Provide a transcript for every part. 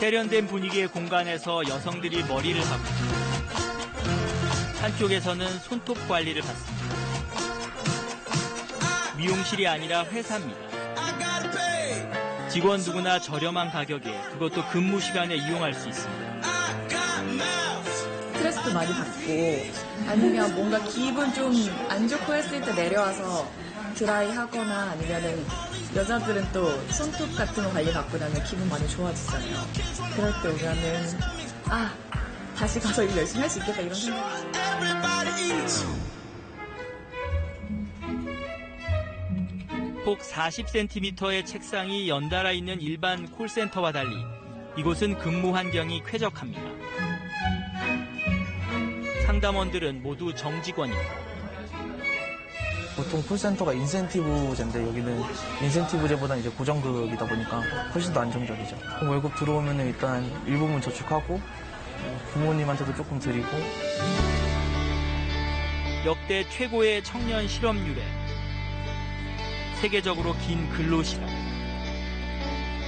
세련된 분위기의 공간에서 여성들이 머리를 하고 한쪽에서는 손톱 관리를 받습니다. 미용실이 아니라 회사입니다. 직원 누구나 저렴한 가격에 그것도 근무 시간에 이용할 수 있습니다. 스트레스도 많이 받고 아니면 뭔가 기분 좀 안 좋고 했을 때 내려와서 드라이 하거나 아니면은 여자들은 또 손톱 같은 거 관리 받고 나면 기분 많이 좋아지잖아요. 그럴 때 오면은 다시 가서 일 열심히 할 수 있겠다 이런 생각이. 폭 40cm의 책상이 연달아 있는 일반 콜센터와 달리 이곳은 근무 환경이 쾌적합니다. 상담원들은 모두 정직원입니다. 보통 콜센터가 인센티브제인데 여기는 인센티브제보다는 이제 고정급이다 보니까 훨씬 더 안정적이죠. 월급 들어오면 일단 일부분 저축하고 부모님한테도 조금 드리고. 역대 최고의 청년 실업률에 세계적으로 긴 근로시간,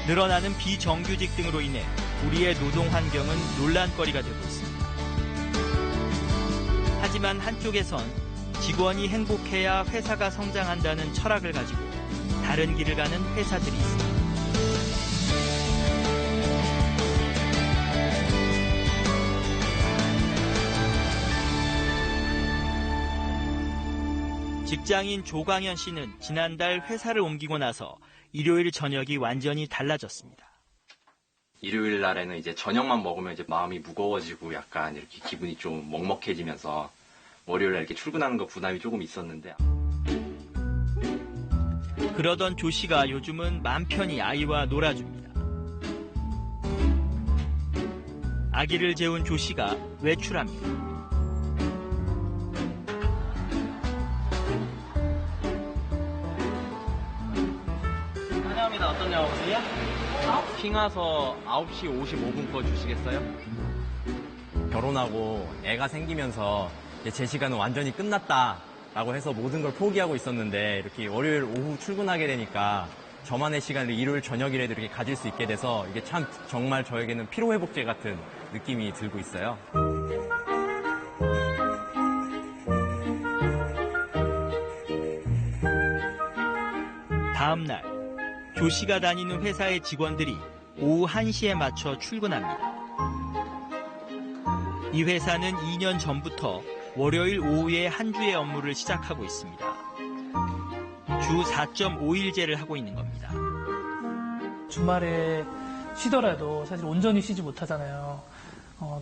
늘어나는 비정규직 등으로 인해 우리의 노동 환경은 논란거리가 되고 있습니다. 하지만 한쪽에선 직원이 행복해야 회사가 성장한다는 철학을 가지고 다른 길을 가는 회사들이 있습니다. 직장인 조광현 씨는 지난달 회사를 옮기고 나서 일요일 저녁이 완전히 달라졌습니다. 일요일 날에는 이제 저녁만 먹으면 이제 마음이 무거워지고 약간 이렇게 기분이 좀 먹먹해지면서 월요일 날 이렇게 출근하는 거 부담이 조금 있었는데. 그러던 조 씨가 요즘은 맘 편히 아이와 놀아줍니다. 아기를 재운 조 씨가 외출합니다. 환영합니다. 어떤 영화 보세요? 핑화서 9시 55분 거 주시겠어요? 결혼하고 애가 생기면서 제 시간은 완전히 끝났다라고 해서 모든 걸 포기하고 있었는데 이렇게 월요일 오후 출근하게 되니까 저만의 시간을 일요일 저녁이라도 이렇게 가질 수 있게 돼서 이게 참 정말 저에게는 피로회복제 같은 느낌이 들고 있어요. 다음 날 조 씨가 다니는 회사의 직원들이 오후 1시에 맞춰 출근합니다. 이 회사는 2년 전부터 월요일 오후에 한 주의 업무를 시작하고 있습니다. 주 4.5일제를 하고 있는 겁니다. 주말에 쉬더라도 사실 온전히 쉬지 못하잖아요.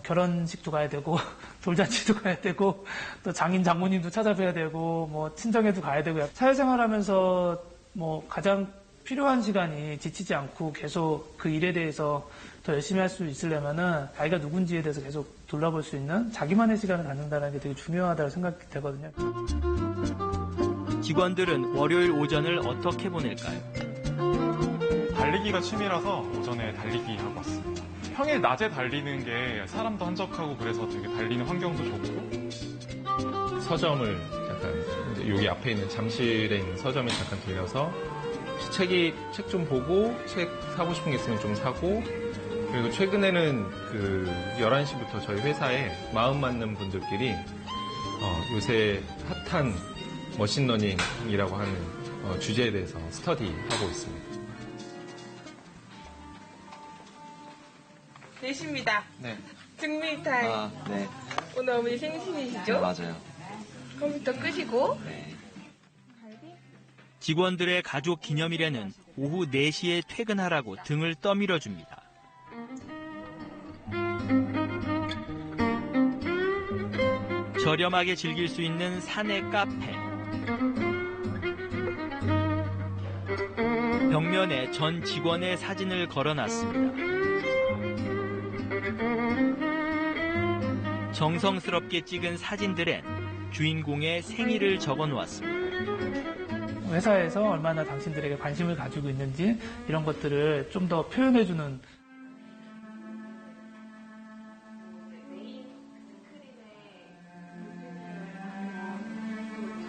결혼식도 가야 되고 돌잔치도 가야 되고 또 장인 장모님도 찾아뵈야 되고 뭐 친정에도 가야 되고 사회생활하면서 뭐 가장 필요한 시간이 지치지 않고 계속 그 일에 대해서 더 열심히 할 수 있으려면은 자기가 누군지에 대해서 계속 돌아볼 수 있는 자기만의 시간을 갖는다는 게 되게 중요하다고 생각이 되거든요. 직원들은 월요일 오전을 어떻게 보낼까요? 달리기가 취미라서 오전에 달리기 하고 왔습니다. 평일 낮에 달리는 게 사람도 한적하고 그래서 되게 달리는 환경도 좋고. 서점을 잠깐 여기 앞에 있는 잠실에 있는 서점에 잠깐 들려서 책 좀 보고 책 사고 싶은 게 있으면 좀 사고, 그리고 최근에는 11시부터 저희 회사에 마음 맞는 분들끼리 요새 핫한 머신러닝이라고 하는 주제에 대해서 스터디하고 있습니다. 4시입니다. 네. 증명 타임. 네. 오늘 어머니 생신이시죠? 네, 맞아요. 컴퓨터 끄시고. 네. 직원들의 가족 기념일에는 오후 4시에 퇴근하라고 등을 떠밀어줍니다. 저렴하게 즐길 수 있는 사내 카페. 벽면에 전 직원의 사진을 걸어놨습니다. 정성스럽게 찍은 사진들엔 주인공의 생일을 적어놓았습니다. 회사에서 얼마나 당신들에게 관심을 가지고 있는지 이런 것들을 좀 더 표현해주는.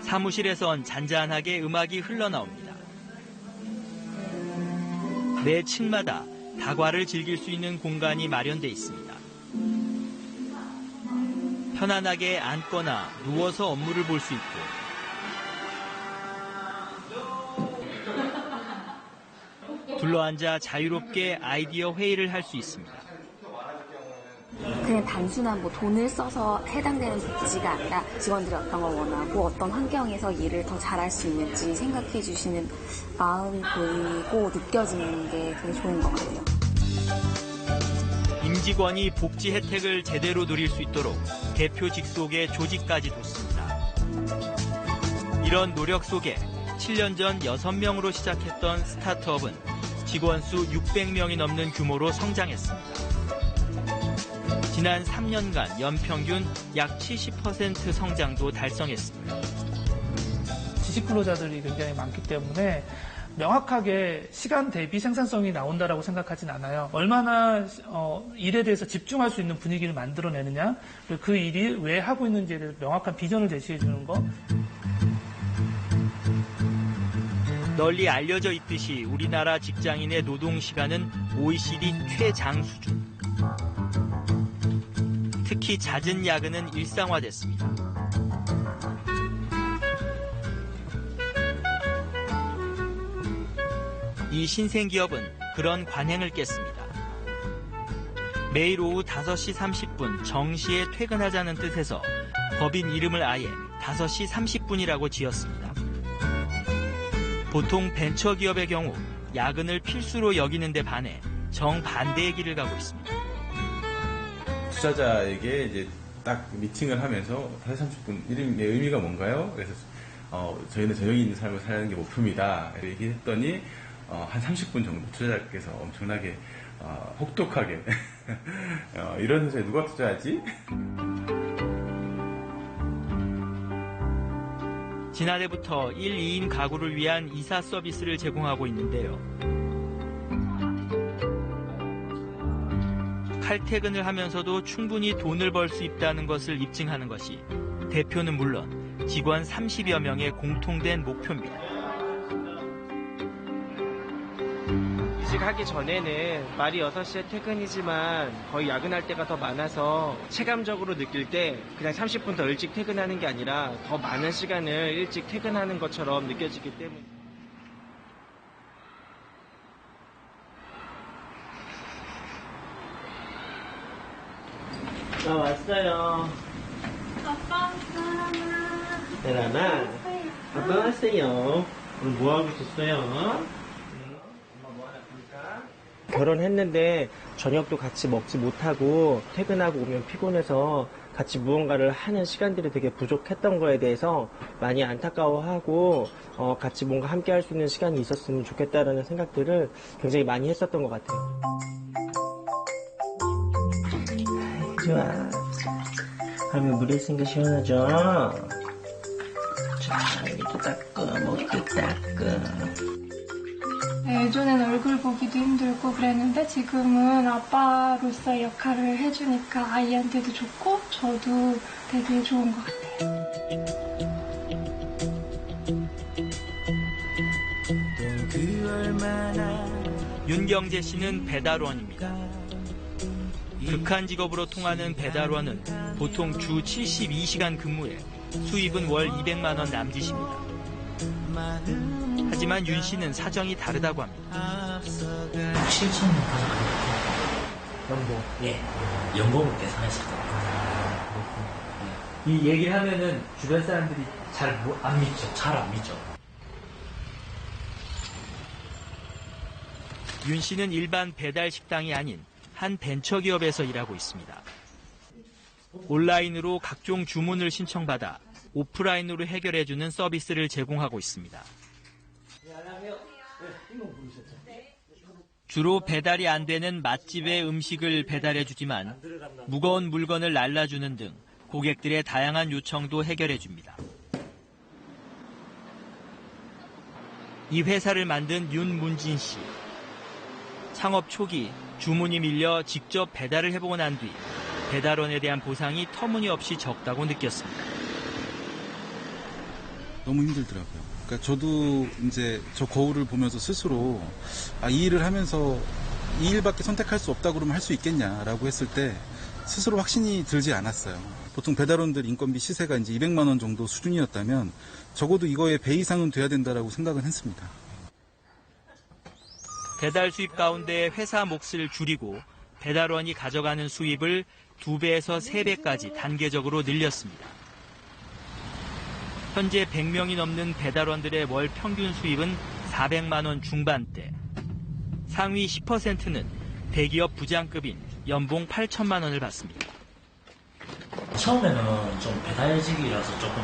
사무실에선 잔잔하게 음악이 흘러나옵니다. 매 층마다 다과를 즐길 수 있는 공간이 마련돼 있습니다. 편안하게 앉거나 누워서 업무를 볼 수 있고 둘러앉아 자유롭게 아이디어 회의를 할 수 있습니다. 그냥 단순한 돈을 써서 해당되는 복지가 아니라 직원들이 어떤 걸 원하고 어떤 환경에서 일을 더 잘할 수 있는지 생각해 주시는 마음이 보이고 느껴지는 게 되게 좋은 것 같아요. 임직원이 복지 혜택을 제대로 누릴 수 있도록 대표 직속의 조직까지 뒀습니다. 이런 노력 속에 7년 전 6명으로 시작했던 스타트업은 직원 수 600명이 넘는 규모로 성장했습니다. 지난 3년간 연평균 약 70% 성장도 달성했습니다. 지식 근로자들이 굉장히 많기 때문에 명확하게 시간 대비 생산성이 나온다라고 생각하진 않아요. 얼마나 일에 대해서 집중할 수 있는 분위기를 만들어내느냐, 그리고 그 일이 왜 하고 있는지에 대해서 명확한 비전을 제시해 주는 거. 널리 알려져 있듯이 우리나라 직장인의 노동 시간은 OECD 최장 수준. 특히 잦은 야근은 일상화됐습니다. 이 신생기업은 그런 관행을 깼습니다. 매일 오후 5시 30분 정시에 퇴근하자는 뜻에서 법인 이름을 아예 5시 30분이라고 지었습니다. 보통 벤처기업의 경우 야근을 필수로 여기는 데 반해 정반대의 길을 가고 있습니다. 투자자에게 이제 딱 미팅을 하면서 5시 30분 이름의 의미가 뭔가요? 그래서 저희는 저녁이 있는 삶을 사는 게 목표입니다. 얘기했더니 한 30분 정도 투자자께서 엄청나게 혹독하게 이런 회사에 누가 투자하지? 지난해부터 1, 2인 가구를 위한 이사 서비스를 제공하고 있는데요. 칼퇴근을 하면서도 충분히 돈을 벌 수 있다는 것을 입증하는 것이 대표는 물론 직원 30여 명의 공통된 목표입니다. 이직하기 전에는 말이 6시에 퇴근이지만 거의 야근할 때가 더 많아서 체감적으로 느낄 때 그냥 30분 더 일찍 퇴근하는 게 아니라 더 많은 시간을 일찍 퇴근하는 것처럼 느껴지기 때문에. 왔어요. 아빠, 나나. 아빠 왔어요. 오늘 뭐 하고 있었어요? 결혼했는데 저녁도 같이 먹지 못하고 퇴근하고 오면 피곤해서 같이 무언가를 하는 시간들이 되게 부족했던 거에 대해서 많이 안타까워하고 같이 뭔가 함께 할 수 있는 시간이 있었으면 좋겠다라는 생각들을 굉장히 많이 했었던 것 같아요. 좋아. 하면 물에 있으니까 시원하죠? 자, 이렇게 닦고 먹게 닦고. 예전엔 얼굴 보기도 힘들고 그랬는데 지금은 아빠로서의 역할을 해주니까 아이한테도 좋고 저도 되게 좋은 것 같아요. 윤경재 씨는 배달원입니다. 극한 직업으로 통하는 배달원은 보통 주 72시간 근무에 수입은 월 200만 원 남짓입니다. 하지만 윤 씨는 사정이 다르다고 합니다. 7천 연봉. 예. 연봉을 계산했을 겁니다. 이 얘기를 하면은 주변 사람들이 잘 안 믿죠. 잘 안 믿죠. 윤 씨는 일반 배달 식당이 아닌 한 벤처기업에서 일하고 있습니다. 온라인으로 각종 주문을 신청받아 오프라인으로 해결해주는 서비스를 제공하고 있습니다. 주로 배달이 안 되는 맛집의 음식을 배달해주지만 무거운 물건을 날라주는 등 고객들의 다양한 요청도 해결해줍니다. 이 회사를 만든 윤문진 씨. 창업 초기 주문이 밀려 직접 배달을 해보고 난 뒤 배달원에 대한 보상이 터무니없이 적다고 느꼈습니다. 너무 힘들더라고요. 그러니까 저도 이제 저 거울을 보면서 스스로 이 일을 하면서 이 일밖에 선택할 수 없다고 그러면 할 수 있겠냐라고 했을 때 스스로 확신이 들지 않았어요. 보통 배달원들 인건비 시세가 이제 200만 원 정도 수준이었다면 적어도 이거의 배 이상은 돼야 된다라고 생각은 했습니다. 배달 수입 가운데 회사 몫을 줄이고 배달원이 가져가는 수입을 2배에서 3배까지 단계적으로 늘렸습니다. 현재 100명이 넘는 배달원들의 월 평균 수입은 400만 원 중반대. 상위 10%는 대기업 부장급인 연봉 8천만 원을 받습니다. 처음에는 좀 배달직이라서 조금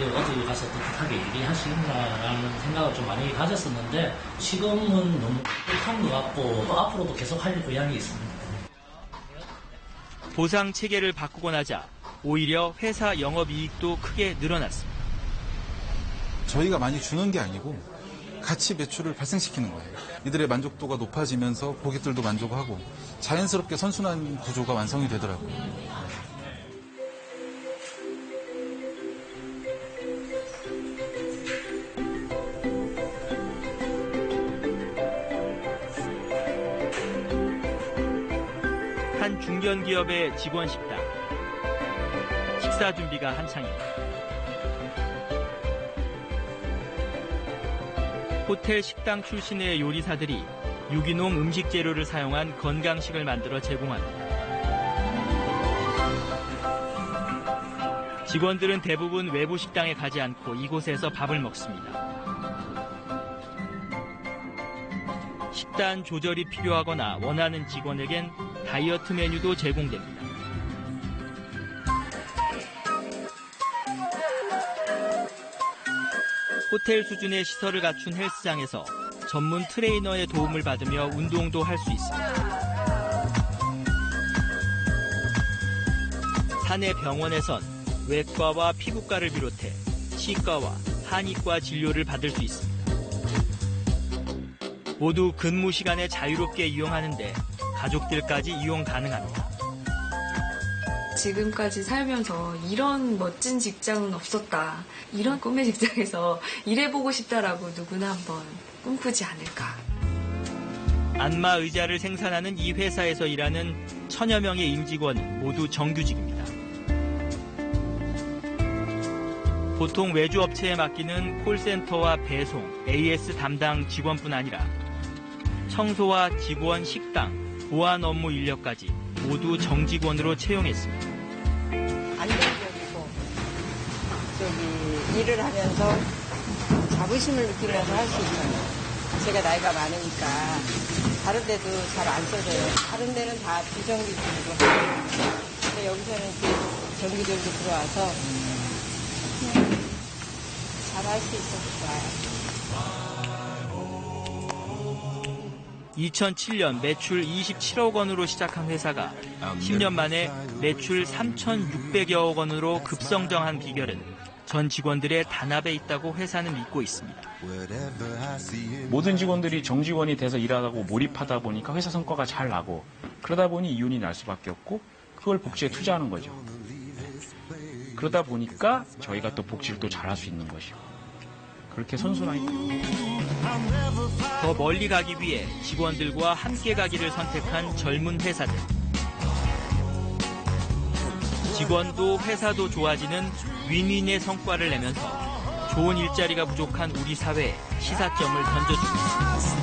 어디 가서 떳떳하게 일하시겠나라는 생각을 좀 많이 가졌었는데 지금은 너무 떳떳한 것 같고 또 앞으로도 계속 할 의향이 있습니다. 보상 체계를 바꾸고 나자 오히려 회사 영업이익도 크게 늘어났습니다. 저희가 많이 주는 게 아니고 같이 매출을 발생시키는 거예요. 이들의 만족도가 높아지면서 고객들도 만족하고 자연스럽게 선순환 구조가 완성이 되더라고요. 한 중견기업의 직원 식당. 식사 준비가 한창입니다. 호텔 식당 출신의 요리사들이 유기농 음식 재료를 사용한 건강식을 만들어 제공합니다. 직원들은 대부분 외부 식당에 가지 않고 이곳에서 밥을 먹습니다. 식단 조절이 필요하거나 원하는 직원에겐 다이어트 메뉴도 제공됩니다. 호텔 수준의 시설을 갖춘 헬스장에서 전문 트레이너의 도움을 받으며 운동도 할 수 있습니다. 사내 병원에선 외과와 피부과를 비롯해 치과와 한의과 진료를 받을 수 있습니다. 모두 근무 시간에 자유롭게 이용하는데 가족들까지 이용 가능합니다. 지금까지 살면서 이런 멋진 직장은 없었다. 이런 꿈의 직장에서 일해보고 싶다라고 누구나 한번 꿈꾸지 않을까. 안마 의자를 생산하는 이 회사에서 일하는 1000여 명의 임직원은 모두 정규직입니다. 보통 외주업체에 맡기는 콜센터와 배송, AS 담당 직원뿐 아니라 청소와 직원, 식당, 보안 업무 인력까지 모두 정직원으로 채용했습니다. 안정적이고 일을 하면서 자부심을 느끼면서 할 수 있어요. 제가 나이가 많으니까 다른 데도 잘 안 써져요. 다른 데는 다 비정규직으로 하고 근데 여기서는 정규직으로 들어와서 잘 할 수 있어서 좋아요. 2007년 매출 27억 원으로 시작한 회사가 10년 만에 매출 3,600여억 원으로 급성장한 비결은 전 직원들의 단합에 있다고 회사는 믿고 있습니다. 모든 직원들이 정직원이 돼서 일하고 몰입하다 보니까 회사 성과가 잘 나고 그러다 보니 이윤이 날 수밖에 없고 그걸 복지에 투자하는 거죠. 그러다 보니까 저희가 또 복지를 또 잘할 수 있는 것이고 그렇게 선순환이 더 멀리 가기 위해 직원들과 함께 가기를 선택한 젊은 회사들. 직원도 회사도 좋아지는 윈윈의 성과를 내면서 좋은 일자리가 부족한 우리 사회에 시사점을 던져줍니다.